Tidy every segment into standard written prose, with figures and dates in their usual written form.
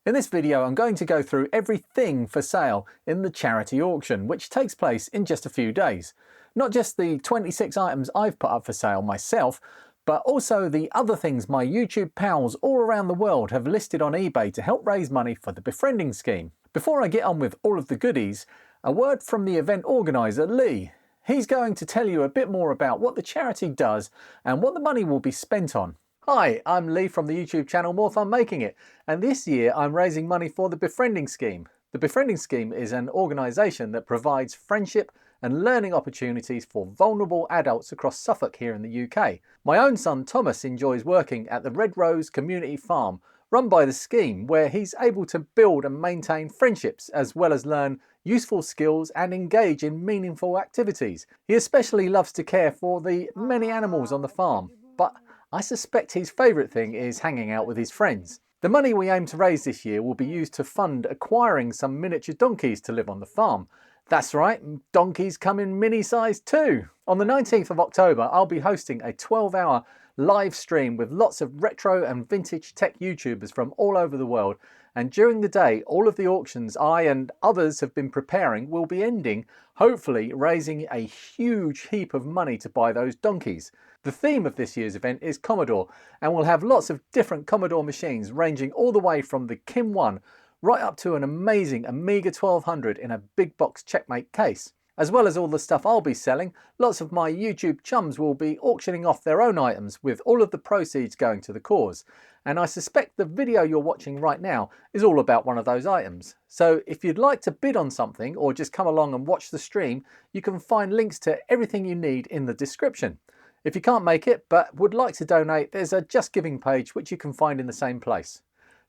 In this video, I'm going to go through everything for sale in the charity auction, which takes place in just a few days. Not just the 26 items I've put up for sale myself, but also the other things my YouTube pals all around the world have listed on eBay to help raise money for the befriending scheme. Before I get on with all of the goodies, a word from the event organiser, Lee. He's going to tell you a bit more about what the charity does and what the money will be spent on. Hi, I'm Lee from the YouTube channel More Fun Making It, and this year I'm raising money for the Befriending Scheme. The Befriending Scheme is an organisation that provides friendship and learning opportunities for vulnerable adults across Suffolk here in the UK. My own son Thomas enjoys working at the Red Rose Community Farm, run by the scheme, where he's able to build and maintain friendships as well as learn useful skills and engage in meaningful activities. He especially loves to care for the many animals on the farm, but I suspect his favourite thing is hanging out with his friends. The money we aim to raise this year will be used to fund acquiring some miniature donkeys to live on the farm. That's right, donkeys come in mini-sized too. On the 19th of October, I'll be hosting a 12-hour live stream with lots of retro and vintage tech YouTubers from all over the world. And during the day, all of the auctions I and others have been preparing will be ending, hopefully raising a huge heap of money to buy those donkeys. The theme of this year's event is Commodore, and we'll have lots of different Commodore machines ranging all the way from the Kim 1 right up to an amazing Amiga 1200 in a big box Checkmate case. As well as all the stuff I'll be selling, lots of my YouTube chums will be auctioning off their own items, with all of the proceeds going to the cause. And I suspect the video you're watching right now is all about one of those items. So if you'd like to bid on something or just come along and watch the stream, you can find links to everything you need in the description. If you can't make it but would like to donate, there's a Just Giving page which you can find in the same place.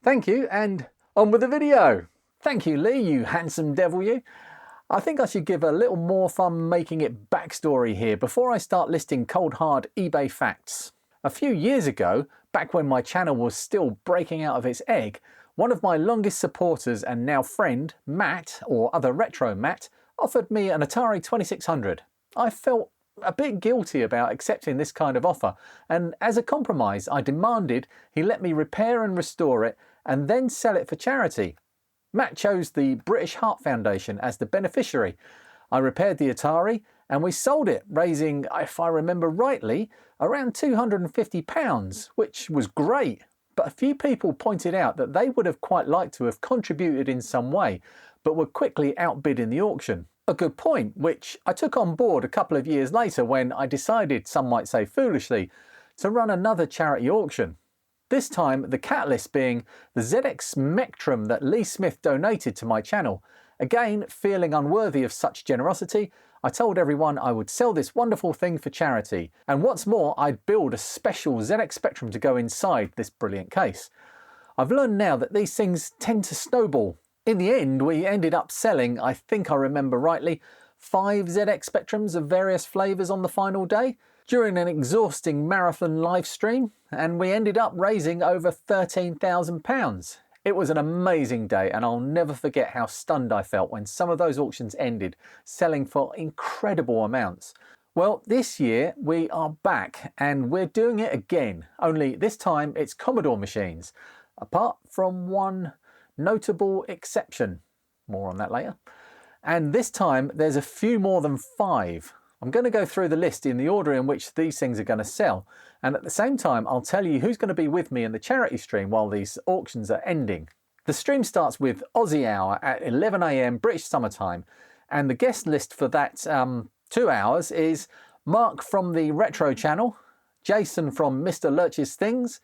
Thank you, and on with the video. Thank you, Lee, you handsome devil you. I think I should give a little More Fun Making It backstory here before I start listing cold hard eBay facts. A few years ago, back when my channel was still breaking out of its egg, one of my longest supporters and now friend, Matt, or other Retro Matt, offered me an Atari 2600. I felt a bit guilty about accepting this kind of offer, and as a compromise I demanded he let me repair and restore it and then sell it for charity. Matt chose the British Heart Foundation as the beneficiary. I repaired the Atari and we sold it, raising, if I remember rightly, around £250, which was great. But a few people pointed out that they would have quite liked to have contributed in some way, but were quickly outbid in the auction. A good point, which I took on board a couple of years later when I decided, some might say foolishly, to run another charity auction. This time the catalyst being the ZX Spectrum that Lee Smith donated to my channel. Again, feeling unworthy of such generosity, I told everyone I would sell this wonderful thing for charity, and what's more, I'd build a special ZX Spectrum to go inside this brilliant case. I've learned now that these things tend to snowball. In the end, we ended up selling, I think I remember rightly, 5 ZX Spectrums of various flavours on the final day, during an exhausting marathon live stream, and we ended up raising over £13,000. It was an amazing day, and I'll never forget how stunned I felt when some of those auctions ended, selling for incredible amounts. Well, this year we are back, and we're doing it again, only this time it's Commodore machines, apart from one notable exception. More on that later. And this time there's a few more than 5. I'm going to go through the list in the order in which these things are going to sell, and at the same time I'll tell you who's going to be with me in the charity stream while these auctions are ending. The stream starts with Aussie Hour at 11 AM British summertime, and the guest list for that 2 hours is Mark from the Retro channel, Jason from Mr. Lurch's Things,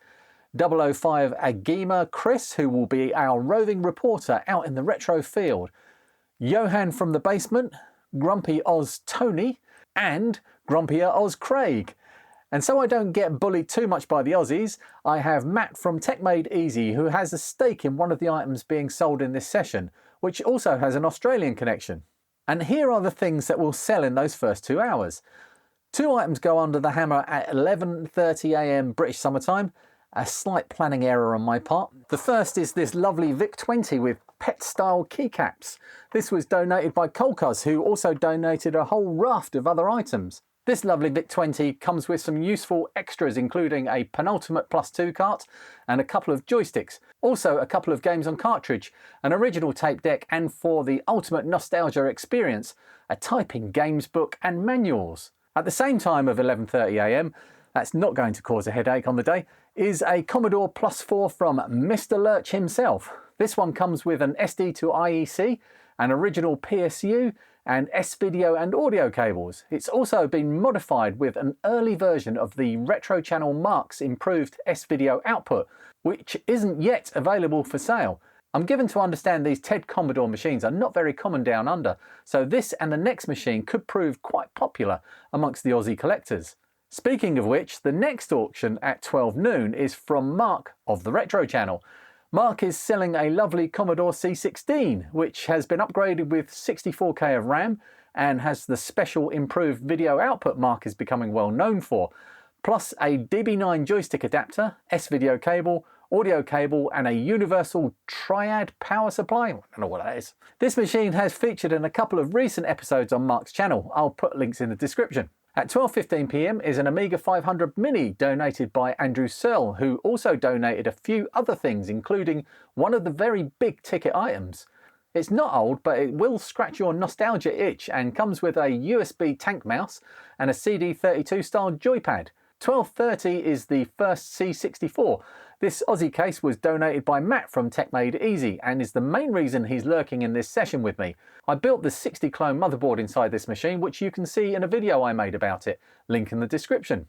005 Agima Chris, who will be our roving reporter out in the retro field, Johan from the basement, Grumpy Oz Tony, and Grumpier Oz Craig. And so I don't get bullied too much by the Aussies, I have Matt from Tech Made Easy, who has a stake in one of the items being sold in this session, which also has an Australian connection. And here are the things that will sell in those first 2 hours. 2 items go under the hammer at 11:30 AM British summertime, a slight planning error on my part. The first is this lovely VIC-20 with pet-style keycaps. This was donated by Colcos, who also donated a whole raft of other items. This lovely VIC-20 comes with some useful extras, including a penultimate +2 cart and a couple of joysticks, also a couple of games on cartridge, an original tape deck, and for the ultimate nostalgia experience, a typing games book and manuals. At the same time of 11:30 AM, that's not going to cause a headache on the day, is a Commodore +4 from Mr. Lurch himself. This one comes with an SD to IEC, an original PSU, and S-video and audio cables. It's also been modified with an early version of the Retro Channel Mark's improved S-video output, which isn't yet available for sale. I'm given to understand these TED Commodore machines are not very common down under, so this and the next machine could prove quite popular amongst the Aussie collectors. Speaking of which, the next auction at 12 noon is from Mark of the Retro Channel. Mark is selling a lovely Commodore C16, which has been upgraded with 64K of RAM and has the special improved video output Mark is becoming well known for, plus a DB9 joystick adapter, S-video cable, audio cable, and a universal triad power supply. I don't know what that is. This machine has featured in a couple of recent episodes on Mark's channel. I'll put links in the description. At 12:15 PM is an Amiga 500 Mini donated by Andrew Searle, who also donated a few other things, including one of the very big ticket items. It's not old, but it will scratch your nostalgia itch and comes with a USB tank mouse and a CD32 style joypad. 12:30 is the first C64. This Aussie case was donated by Matt from Tech Made Easy and is the main reason he's lurking in this session with me. I built the 60 clone motherboard inside this machine, which you can see in a video I made about it, link in the description.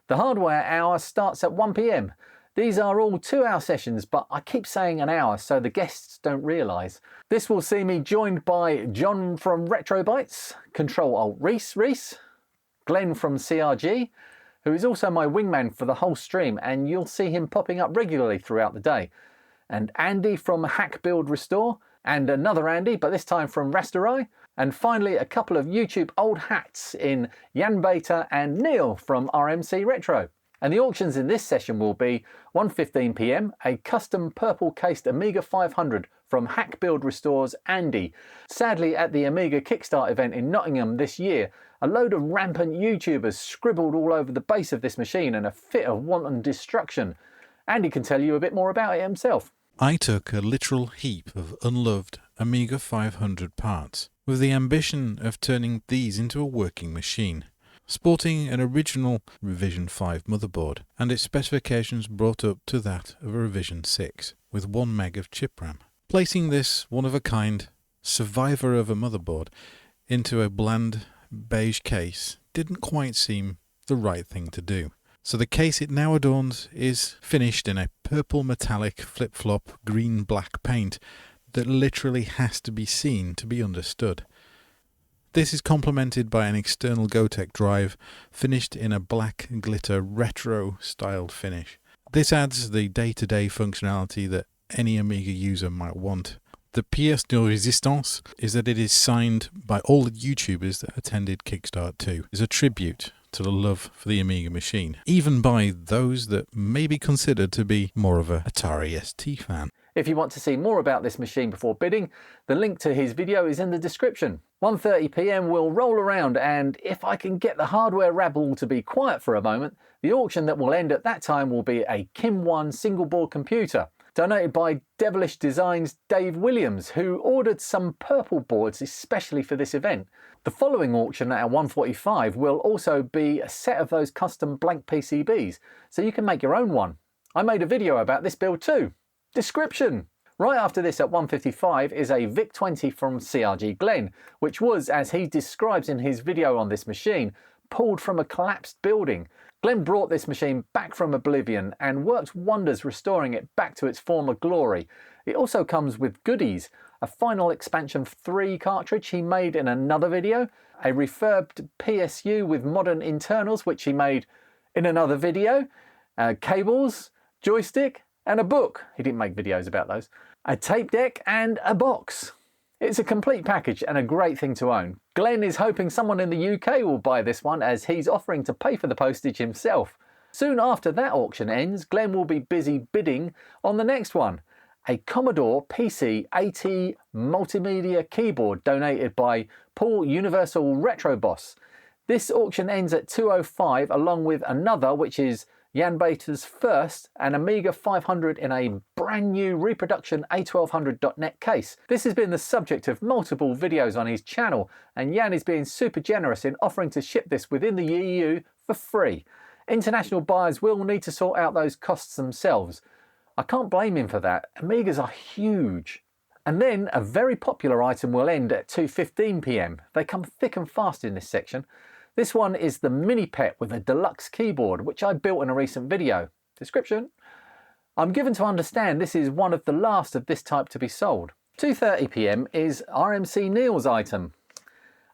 The hardware hour starts at 1 PM. These are all 2-hour sessions, but I keep saying an hour so the guests don't realise. This will see me joined by John from Retrobytes, Control-Alt-Reese, Glenn from CRG, who is also my wingman for the whole stream, and you'll see him popping up regularly throughout the day, and Andy from Hack Build Restore, and another Andy, but this time from Rasterai, and finally a couple of YouTube old hats in Jan Beta and Neil from RMC Retro. And the auctions in this session will be 1:15 PM, a custom purple cased Amiga 500 from Hack Build Restore's Andy. Sadly, at the Amiga Kickstart event in Nottingham this year, a load of rampant YouTubers scribbled all over the base of this machine in a fit of wanton destruction. Andy can tell you a bit more about it himself. I took a literal heap of unloved Amiga 500 parts, with the ambition of turning these into a working machine. Sporting an original Revision 5 motherboard, and its specifications brought up to that of a Revision 6, with 1 meg of chip RAM. Placing this one-of-a-kind survivor of a motherboard into a bland beige case didn't quite seem the right thing to do. So the case it now adorns is finished in a purple metallic flip-flop green-black paint that literally has to be seen to be understood. This is complemented by an external Gotek drive finished in a black glitter retro-styled finish. This adds the day-to-day functionality that any Amiga user might want. The pièce de résistance is that it is signed by all the YouTubers that attended Kickstart 2. It's a tribute to the love for the Amiga machine, even by those that may be considered to be more of a Atari ST fan. If you want to see more about this machine before bidding, the link to his video is in the description. 1:30 PM will roll around, and if I can get the hardware rabble to be quiet for a moment, the auction that will end at that time will be a Kim 1 single board computer, donated by Devilish Designs Dave Williams, who ordered some purple boards especially for this event. The following auction at 1:45 will also be a set of those custom blank PCBs, so you can make your own one. I made a video about this build too. Description! Right after this at 1:55 is a VIC-20 from CRG Glenn, which was, as he describes in his video on this machine, pulled from a collapsed building. Glenn brought this machine back from oblivion and worked wonders restoring it back to its former glory. It also comes with goodies, a Final Expansion 3 cartridge he made in another video, a refurbed PSU with modern internals which he made in another video, cables, joystick, and a book. He didn't make videos about those. A tape deck and a box. It's a complete package and a great thing to own. Glenn is hoping someone in the UK will buy this one, as he's offering to pay for the postage himself. Soon after that auction ends, Glenn will be busy bidding on the next one. A Commodore PC AT multimedia keyboard donated by Paul Universal Retro Boss. This auction ends at 2:05 along with another, which is Jan Beta's first, an Amiga 500 in a brand new reproduction A1200.net case. This has been the subject of multiple videos on his channel, and Jan is being super generous in offering to ship this within the EU for free. International buyers will need to sort out those costs themselves. I can't blame him for that. Amigas are huge. And then a very popular item will end at 2:15 p.m. They come thick and fast in this section. This one is the Mini Pet with a deluxe keyboard, which I built in a recent video. Description: I'm given to understand this is one of the last of this type to be sold. 2:30 p.m. is RMC Neil's item.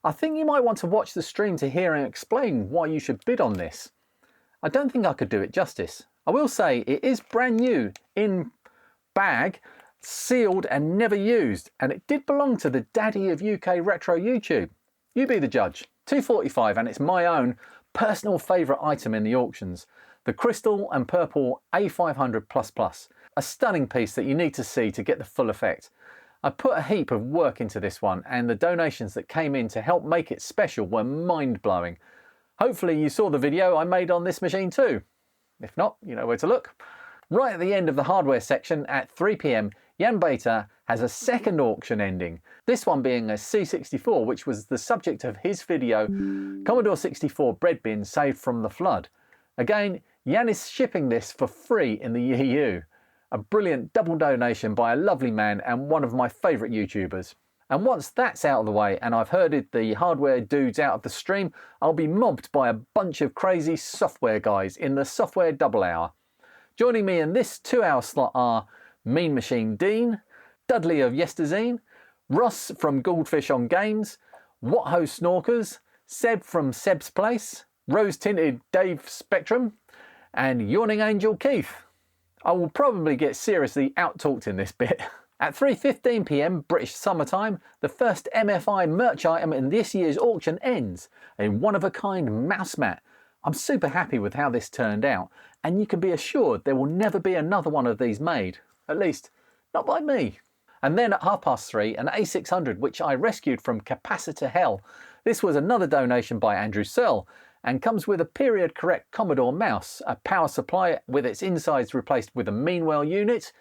I think you might want to watch the stream to hear him explain why you should bid on this. I don't think I could do it justice. I will say it is brand new, in bag, sealed and never used, and it did belong to the daddy of UK retro YouTube. You be the judge. 2:45, and it's my own personal favourite item in the auctions. The crystal and purple A500++. A stunning piece that you need to see to get the full effect. I put a heap of work into this one, and the donations that came in to help make it special were mind-blowing. Hopefully you saw the video I made on this machine too. If not, you know where to look. Right at the end of the hardware section at 3 p.m, Jan Beta has a second auction ending. This one being a C64, which was the subject of his video, Commodore 64 bread bin saved from the flood. Again, Jan is shipping this for free in the EU. A brilliant double donation by a lovely man and one of my favourite YouTubers. And once that's out of the way and I've herded the hardware dudes out of the stream, I'll be mobbed by a bunch of crazy software guys in the software double hour. Joining me in this 2-hour slot are Mean Machine Dean, Dudley of Yesterzine, Ross from Goldfish on Games, What-Ho Snorkers, Seb from Seb's Place, Rose Tinted Dave Spectrum, and Yawning Angel Keith. I will probably get seriously out-talked in this bit. At 3:15 p.m. British summertime, the first MFI merch item in this year's auction ends, a one-of-a-kind mouse mat. I'm super happy with how this turned out, and you can be assured there will never be another one of these made. At least, not by me. And then at 3:30, an A600 which I rescued from capacitor hell. This was another donation by Andrew Searle, and comes with a period correct Commodore mouse, a power supply with its insides replaced with a Meanwell unit,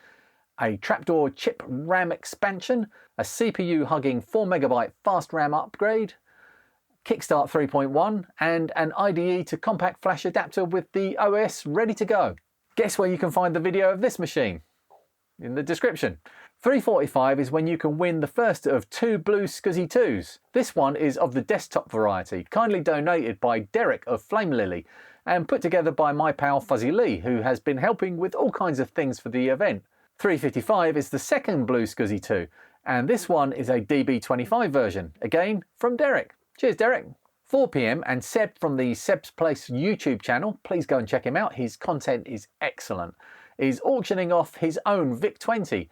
a trapdoor chip RAM expansion, a CPU hugging 4MB fast RAM upgrade, Kickstart 3.1, and an IDE to compact flash adapter with the OS ready to go. Guess where you can find the video of this machine? In the description. 3:45 is when you can win the first of 2 BlueSky 2s. This one is of the desktop variety, kindly donated by Derek of Flame Lily, and put together by my pal Fuzzy Lee, who has been helping with all kinds of things for the event. 3:55 is the second BlueSky 2, and this one is a DB25 version, again from Derek. Cheers, Derek. 4 p.m, and Seb from the Seb's Place YouTube channel, please go and check him out, his content is excellent, is auctioning off his own VIC-20.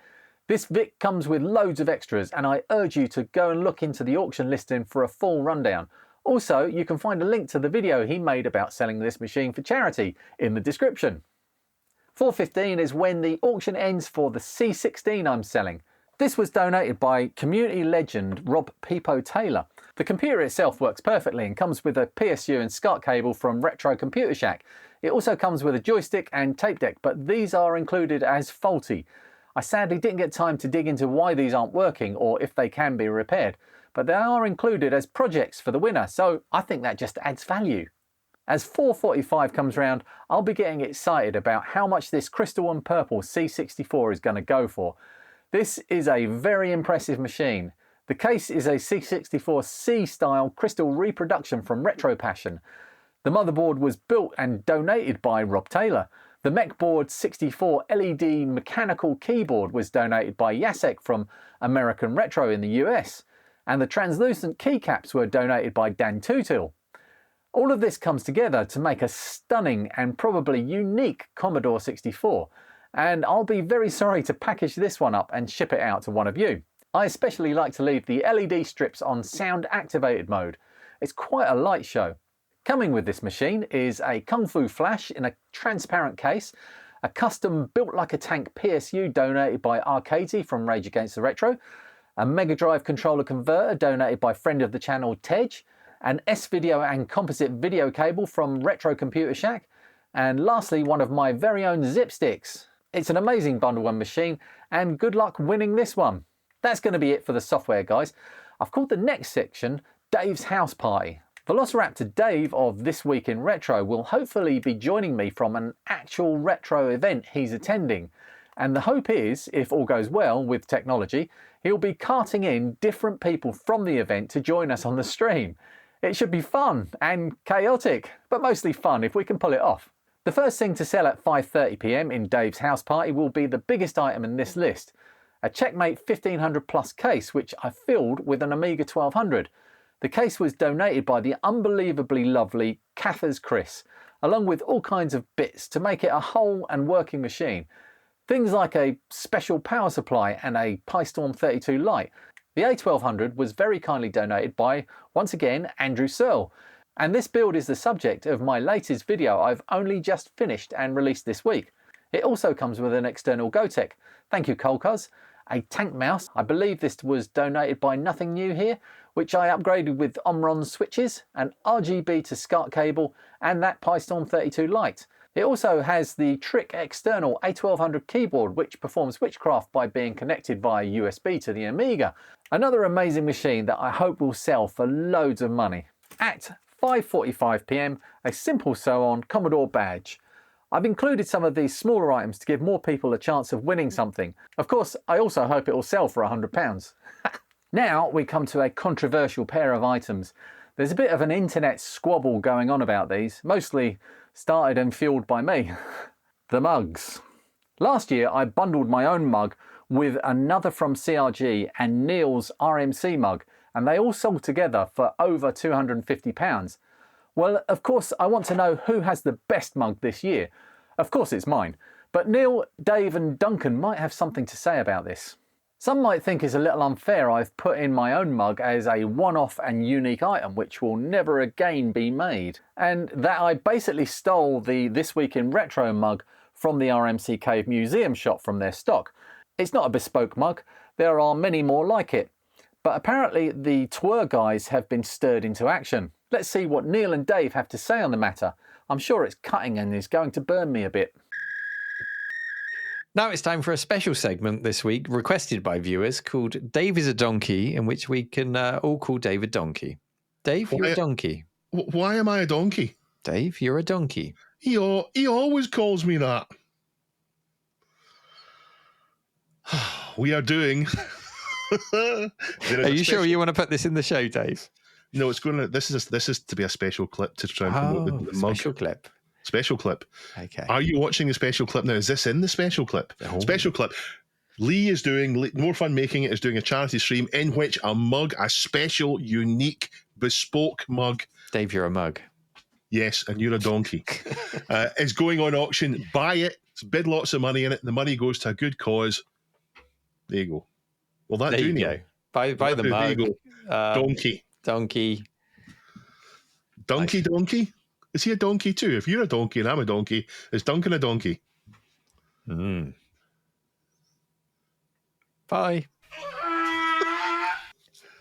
This VIC comes with loads of extras, and I urge you to go and look into the auction listing for a full rundown. Also, you can find a link to the video he made about selling this machine for charity in the description. 4:15 is when the auction ends for the C16 I'm selling. This was donated by community legend Rob Peepo Taylor. The computer itself works perfectly and comes with a PSU and SCART cable from Retro Computer Shack. It also comes with a joystick and tape deck, but these are included as faulty. I sadly didn't get time to dig into why these aren't working or if they can be repaired, but they are included as projects for the winner, so I think that just adds value. As 4:45 comes round, I'll be getting excited about how much this crystal and purple C64 is going to go for. This is a very impressive machine. The case is a C64C style crystal reproduction from Retro Passion. The motherboard was built and donated by Rob Taylor. The MechBoard 64 LED mechanical keyboard was donated by Jacek from American Retro in the US. And the translucent keycaps were donated by Dan Tutil. All of this comes together to make a stunning and probably unique Commodore 64, and I'll be very sorry to package this one up and ship it out to one of you. I especially like to leave the LED strips on sound activated mode. It's quite a light show. Coming with this machine is a Kung Fu Flash in a transparent case, a custom built like a tank PSU donated by Arcady from Rage Against the Retro, a Mega Drive controller converter donated by friend of the channel Tej, an S-Video and composite video cable from Retro Computer Shack, and lastly one of my very own zip sticks. It's an amazing bundle and machine, and good luck winning this one. That's going to be it for the software, guys. I've called the next section Dave's House Party. Velociraptor Dave of This Week in Retro will hopefully be joining me from an actual retro event he's attending. And the hope is, if all goes well with technology, he'll be carting in different people from the event to join us on the stream. It should be fun and chaotic, but mostly fun if we can pull it off. The first thing to sell at 5:30 PM in Dave's House Party will be the biggest item in this list. A Checkmate 1500 Plus case which I filled with an Amiga 1200. The case was donated by the unbelievably lovely Cathers Chris, along with all kinds of bits to make it a whole and working machine. Things like a special power supply and a PyStorm 32 Lite. The A1200 was very kindly donated by, once again, Andrew Searle. And this build is the subject of my latest video I've only just finished and released this week. It also comes with an external Gotek. Thank you, Colcuz. A tank mouse, I believe this was donated by Nothing New Here, which I upgraded with Omron switches, an RGB to SCART cable, and that PyStorm 32 Lite. It also has the Trick external A1200 keyboard, which performs witchcraft by being connected via USB to the Amiga. Another amazing machine that I hope will sell for loads of money. At 5:45 PM, a simple sew-on Commodore badge. I've included some of these smaller items to give more people a chance of winning something. Of course, I also hope it will sell for £100. Now we come to a controversial pair of items. There's a bit of an internet squabble going on about these, mostly started and fueled by me. The mugs. Last year I bundled my own mug with another from CRG and Neil's RMC mug, and they all sold together for over £250. Well, of course I want to know who has the best mug this year. Of course it's mine, but Neil, Dave and Duncan might have something to say about this. Some might think it's a little unfair I've put in my own mug as a one-off and unique item which will never again be made, and that I basically stole the This Week in Retro mug from the RMC Cave Museum shop from their stock. It's not a bespoke mug, there are many more like it, but apparently the Twir guys have been stirred into action. Let's see what Neil and Dave have to say on the matter. I'm sure it's cutting and is going to burn me a bit. Now it's time for a special segment this week requested by viewers called Dave is a Donkey, in which we can all call Dave a donkey. Dave, you're a donkey. Why am I a donkey? Dave, you're a donkey. He always calls me that. We are doing... Are you sure you want to put this in the show, Dave? No, it's going to... This is to be a special clip to try and promote the mug. Special clip. Special clip. Okay. Are you watching the special clip now? Is this in the special clip? Oh. Special clip. Lee is doing, More Fun Making It is doing a charity stream in which a mug, a special, unique, bespoke mug. Dave, you're a mug. Yes, and you're a donkey. Is going on auction. Buy it. Bid lots of money in it. The money goes to a good cause. There you go. Well, that There you Neil. go. Buy the mug. There you go. Donkey. Donkey. Donkey? Is he a donkey too? If you're a donkey and I'm a donkey, is Duncan a donkey? Bye.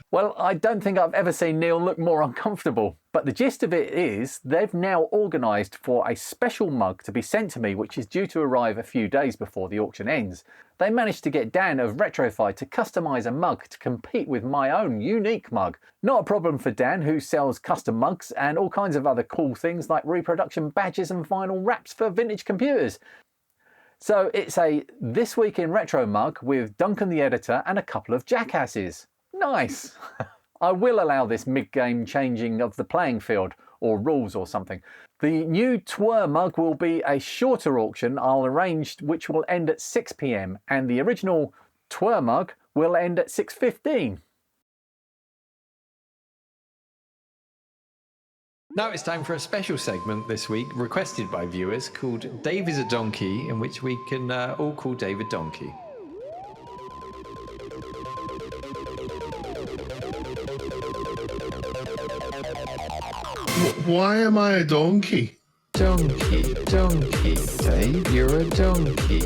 Well, I don't think I've ever seen Neil look more uncomfortable, but the gist of it is they've now organised for a special mug to be sent to me which is due to arrive a few days before the auction ends. They managed to get Dan of Retrofi to customise a mug to compete with my own unique mug. Not a problem for Dan, who sells custom mugs and all kinds of other cool things like reproduction badges and vinyl wraps for vintage computers. So it's a This Week in Retro mug with Duncan the editor and a couple of jackasses. Nice! I will allow this mid-game changing of the playing field, or rules or something. The new Twir mug will be a shorter auction I'll arrange which will end at 6 PM, and the original Twir mug will end at 6:15. Now it's time for a special segment this week requested by viewers called Dave is a Donkey, in which we can all call Dave a donkey. Why am I a donkey? Donkey, Dave, you're a donkey.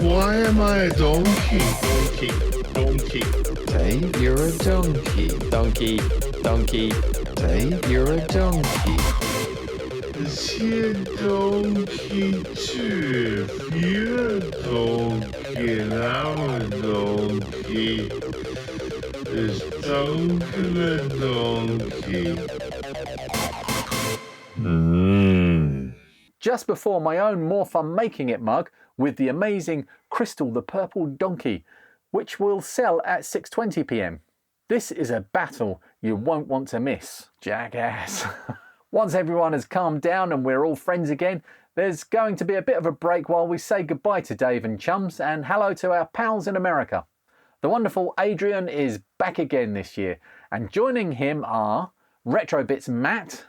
Why am I a donkey? Donkey. Dave, you're a donkey. donkey. Dave, you're a donkey. Is he a donkey too? If you're a donkey and I'm a donkey, is Duncan a donkey? Just before my own More Fun Making It mug with the amazing Crystal the Purple Donkey, which will sell at 6:20 p.m. This is a battle you won't want to miss, jackass. Once everyone has calmed down and we're all friends again, there's going to be a bit of a break while we say goodbye to Dave and chums and hello to our pals in America. The wonderful Adrian is back again this year, and joining him are Retrobits Matt,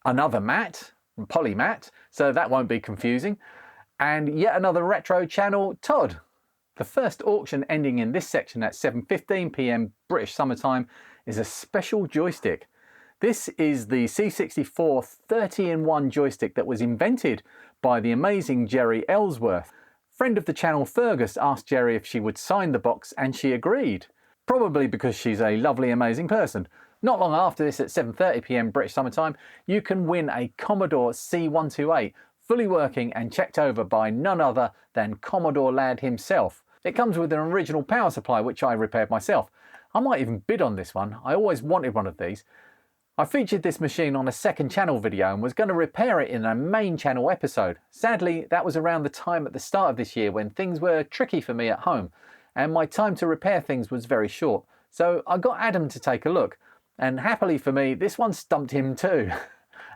another Matt, Polymatt, so that won't be confusing, and yet another retro channel, Todd. The first auction ending in this section at 7:15 p.m. British summertime is a special joystick. This is the C64 30-in-1 joystick that was invented by the amazing Jerry Ellsworth. Friend of the channel Fergus asked Jerry if she would sign the box and she agreed, probably because she's a lovely, amazing person. Not long after this at 7:30 p.m. British summertime, you can win a Commodore C128, fully working and checked over by none other than Commodore Lad himself. It comes with an original power supply which I repaired myself. I might even bid on this one, I always wanted one of these. I featured this machine on a second channel video and was going to repair it in a main channel episode. Sadly, that was around the time at the start of this year when things were tricky for me at home and my time to repair things was very short. So I got Adam to take a look, and happily for me, this one stumped him too.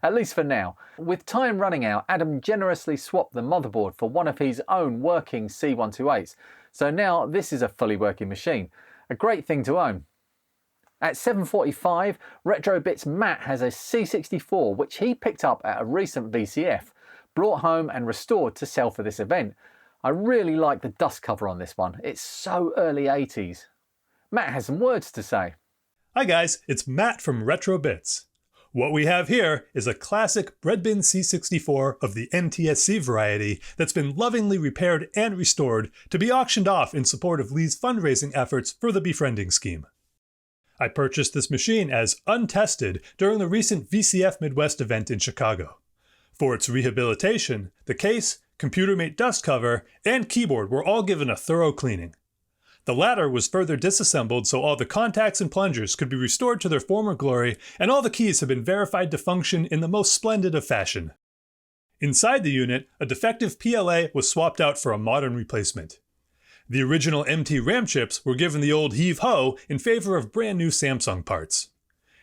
At least for now. With time running out, Adam generously swapped the motherboard for one of his own working C128s. So now this is a fully working machine. A great thing to own. At 7:45, Retrobits Matt has a C64 which he picked up at a recent VCF, brought home and restored to sell for this event. I really like the dust cover on this one. It's so early 80s. Matt has some words to say. Hi guys, it's Matt from Retrobits. What we have here is a classic breadbin C64 of the NTSC variety that's been lovingly repaired and restored to be auctioned off in support of Lee's fundraising efforts for the befriending scheme. I purchased this machine as untested during the recent VCF Midwest event in Chicago. For its rehabilitation, the case, computer-mate dust cover, and keyboard were all given a thorough cleaning. The latter was further disassembled so all the contacts and plungers could be restored to their former glory, and all the keys have been verified to function in the most splendid of fashion. Inside the unit, a defective PLA was swapped out for a modern replacement. The original MT RAM chips were given the old heave-ho in favor of brand new Samsung parts.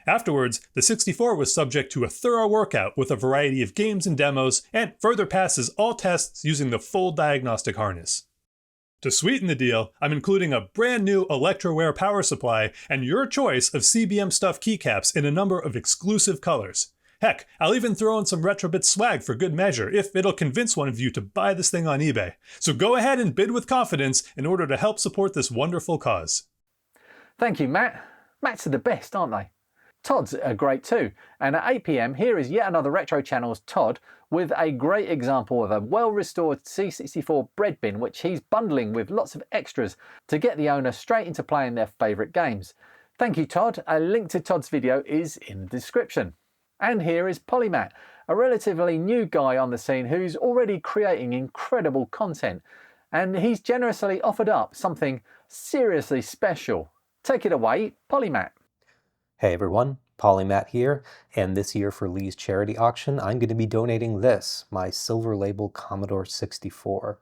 Afterwards, the 64 was subject to a thorough workout with a variety of games and demos, and further passes all tests using the full diagnostic harness. To sweeten the deal, I'm including a brand new Electroware power supply and your choice of CBM stuff keycaps in a number of exclusive colors. Heck, I'll even throw in some Retrobit swag for good measure if it'll convince one of you to buy this thing on eBay. So go ahead and bid with confidence in order to help support this wonderful cause. Thank you, Matt. Matts are the best, aren't they? Todd's are great too. And at 8 p.m, here is yet another Retro Channel's Todd with a great example of a well-restored C64 bread bin which he's bundling with lots of extras to get the owner straight into playing their favourite games. Thank you, Todd. A link to Todd's video is in the description. And here is Polymatt, a relatively new guy on the scene who's already creating incredible content. And he's generously offered up something seriously special. Take it away, Polymatt. Hey everyone, Polymatt here, and this year for Lee's charity auction, I'm going to be donating this, my silver label Commodore 64.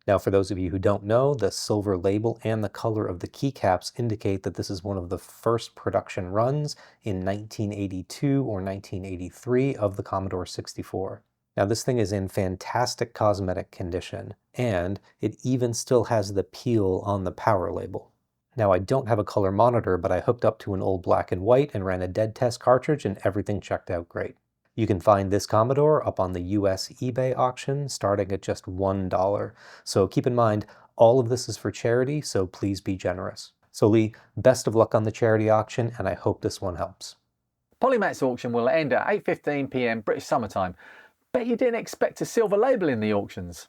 Now for those of you who don't know, the silver label and the color of the keycaps indicate that this is one of the first production runs in 1982 or 1983 of the Commodore 64. Now this thing is in fantastic cosmetic condition, and it even still has the peel on the power label. Now I don't have a color monitor, but I hooked up to an old black and white and ran a dead test cartridge and everything checked out great. You can find this Commodore up on the US eBay auction starting at just $1. So keep in mind, all of this is for charity, so please be generous. So Lee, best of luck on the charity auction, and I hope this one helps. Polymatt's auction will end at 8:15 p.m. British summertime. Bet you didn't expect a silver label in the auctions.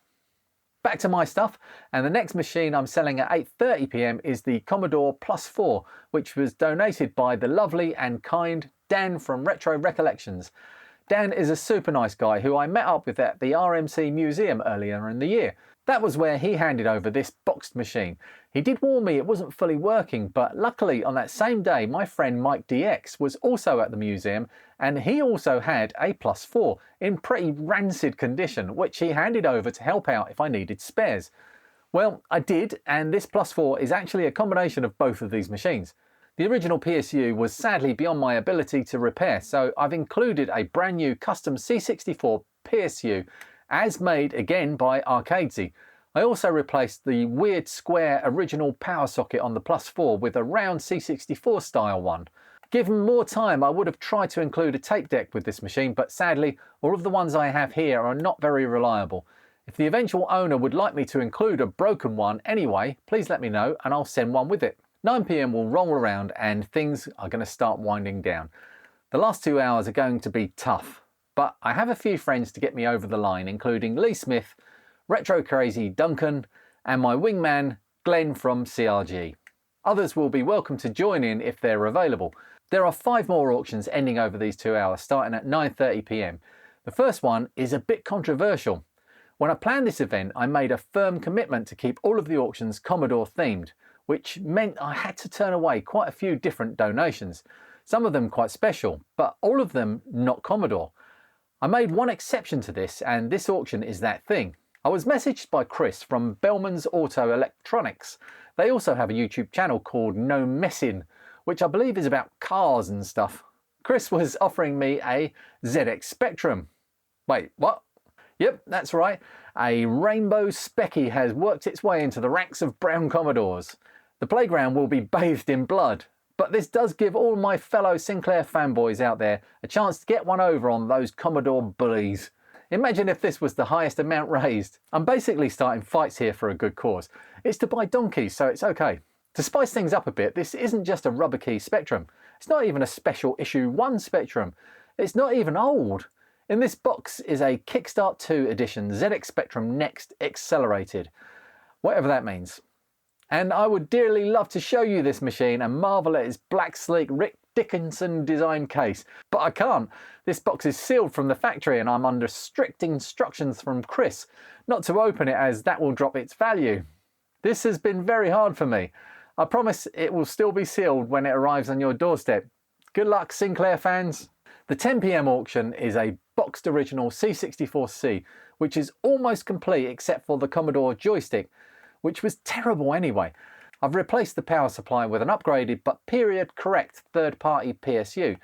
Back to my stuff, and the next machine I'm selling at 8:30 p.m. is the Commodore Plus 4, which was donated by the lovely and kind Dan from Retro Recollections. Dan is a super nice guy who I met up with at the RMC Museum earlier in the year. That was where he handed over this boxed machine. He did warn me it wasn't fully working, but luckily on that same day my friend Mike DX was also at the museum, and he also had a Plus 4 in pretty rancid condition, which he handed over to help out if I needed spares. Well, I did, and this Plus 4 is actually a combination of both of these machines. The original PSU was sadly beyond my ability to repair, so I've included a brand new custom C64 PSU, as made again by Arcadesy. I also replaced the weird square original power socket on the Plus 4 with a round C64 style one. Given more time, I would have tried to include a tape deck with this machine, but sadly all of the ones I have here are not very reliable. If the eventual owner would like me to include a broken one anyway, please let me know and I'll send one with it. 9 p.m. will roll around and things are going to start winding down. The last 2 hours are going to be tough, but I have a few friends to get me over the line, including Lee Smith, Retro Crazy Duncan, and my wingman Glenn from CRG. Others will be welcome to join in if they're available. There are 5 more auctions ending over these 2 hours, starting at 9:30 p.m. The first one is a bit controversial. When I planned this event, I made a firm commitment to keep all of the auctions Commodore themed, which meant I had to turn away quite a few different donations, some of them quite special, but all of them not Commodore. I made one exception to this, and this auction is that thing. I was messaged by Chris from Bellman's Auto Electronics. They also have a YouTube channel called No Messin', which I believe is about cars and stuff. Chris was offering me a ZX Spectrum. Wait, what? Yep, that's right. A rainbow specky has worked its way into the ranks of brown Commodores. The playground will be bathed in blood, but this does give all my fellow Sinclair fanboys out there a chance to get one over on those Commodore bullies. Imagine if this was the highest amount raised. I'm basically starting fights here for a good cause. It's to buy donkeys, so it's okay. To spice things up a bit, this isn't just a rubber key Spectrum. It's not even a special issue 1 Spectrum. It's not even old. In this box is a Kickstart 2 edition ZX Spectrum Next Accelerated, whatever that means. And I would dearly love to show you this machine and marvel at its black sleek Rick Dickinson design case, but I can't. This box is sealed from the factory and I'm under strict instructions from Chris not to open it, as that will drop its value. This has been very hard for me. I promise it will still be sealed when it arrives on your doorstep. Good luck, Sinclair fans. The 10 p.m. auction is a boxed original C64C, which is almost complete except for the Commodore joystick, which was terrible anyway. I've replaced the power supply with an upgraded but period correct third-party PSU,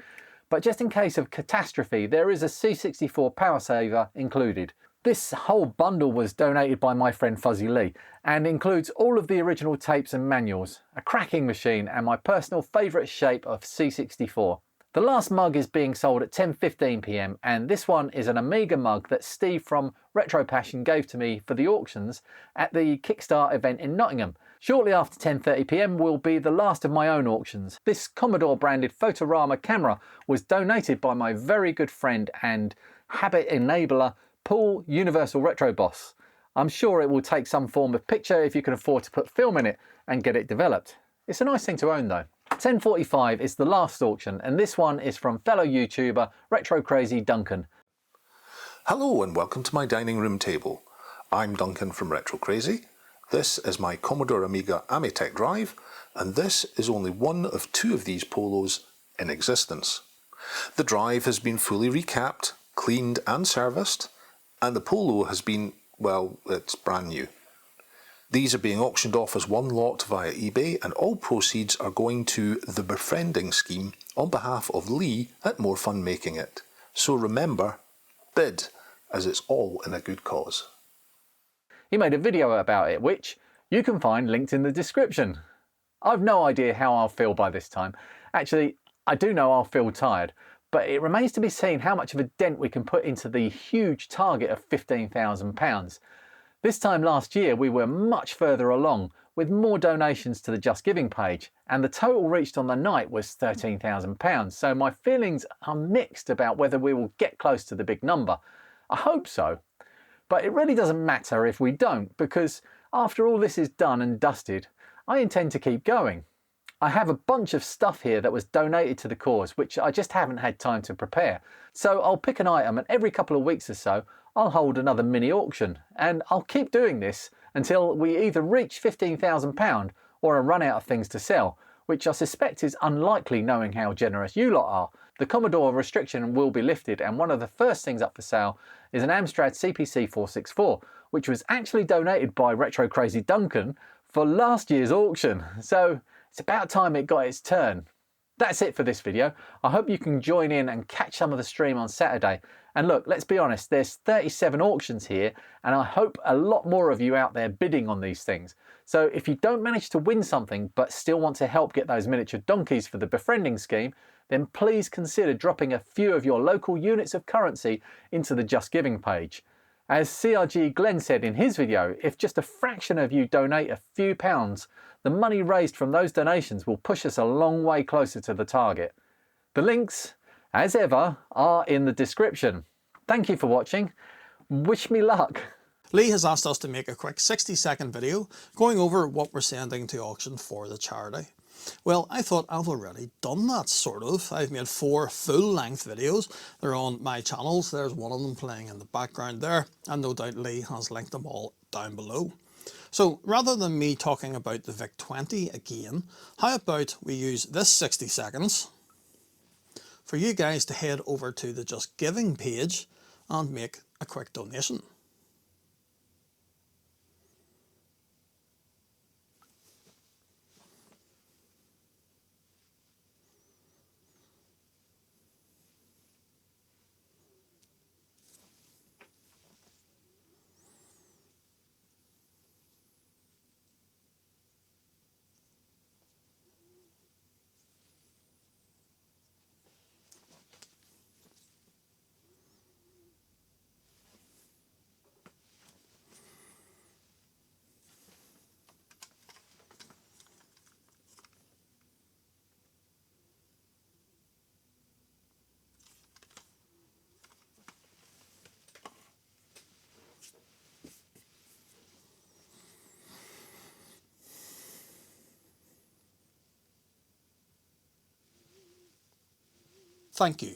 but just in case of catastrophe there is a C64 power saver included. This whole bundle was donated by my friend Fuzzy Lee and includes all of the original tapes and manuals, a cracking machine and my personal favourite shape of C64. The last mug is being sold at 10:15 p.m. and this one is an Amiga mug that Steve from Retro Passion gave to me for the auctions at the Kickstart event in Nottingham. Shortly after 10:30 p.m. will be the last of my own auctions. This Commodore branded Photorama camera was donated by my very good friend and habit enabler Paul Universal Retro Boss. I'm sure it will take some form of picture if you can afford to put film in it and get it developed. It's a nice thing to own though. 10:45 is the last auction and this one is from fellow YouTuber Retro Crazy Duncan. Hello and welcome to my dining room table. I'm Duncan from Retro Crazy. This is my Commodore Amiga Amitech drive and this is only one of 2 of these polos in existence. The drive has been fully recapped, cleaned and serviced, and the polo has been, well, it's brand new. These are being auctioned off as one lot via eBay and all proceeds are going to the befriending scheme on behalf of Lee at More Fun Making It. So remember, bid, as it's all in a good cause. He made a video about it which you can find linked in the description. I've no idea how I'll feel by this time. Actually, I do know I'll feel tired, but it remains to be seen how much of a dent we can put into the huge target of £15,000. This time last year we were much further along with more donations to the Just Giving page and the total reached on the night was £13,000, so my feelings are mixed about whether we will get close to the big number. I hope so. But it really doesn't matter if we don't, because after all this is done and dusted, I intend to keep going. I have a bunch of stuff here that was donated to the cause, which I just haven't had time to prepare. So I'll pick an item and every couple of weeks or so, I'll hold another mini auction. And I'll keep doing this until we either reach £15,000 or run out of things to sell, which I suspect is unlikely knowing how generous you lot are. The Commodore restriction will be lifted, and one of the first things up for sale is an Amstrad CPC 464, which was actually donated by Retro Crazy Duncan for last year's auction. So it's about time it got its turn. That's it for this video. I hope you can join in and catch some of the stream on Saturday. And look, let's be honest, there's 37 auctions here, and I hope a lot more of you out there bidding on these things. So if you don't manage to win something but still want to help get those miniature donkeys for the befriending scheme, then please consider dropping a few of your local units of currency into the Just Giving page. As CRG Glenn said in his video, if just a fraction of you donate a few pounds, the money raised from those donations will push us a long way closer to the target. The links, as ever, are in the description. Thank you for watching. Wish me luck. Lee has asked us to make a quick 60-second video going over what we're sending to auction for the charity. Well, I thought I've already done that, sort of. I've made 4 full-length videos. They're on my channels. There's one of them playing in the background there, and no doubt Lee has linked them all down below. So rather than me talking about the VIC-20 again, how about we use this 60 seconds for you guys to head over to the Just Giving page and make a quick donation. Thank you.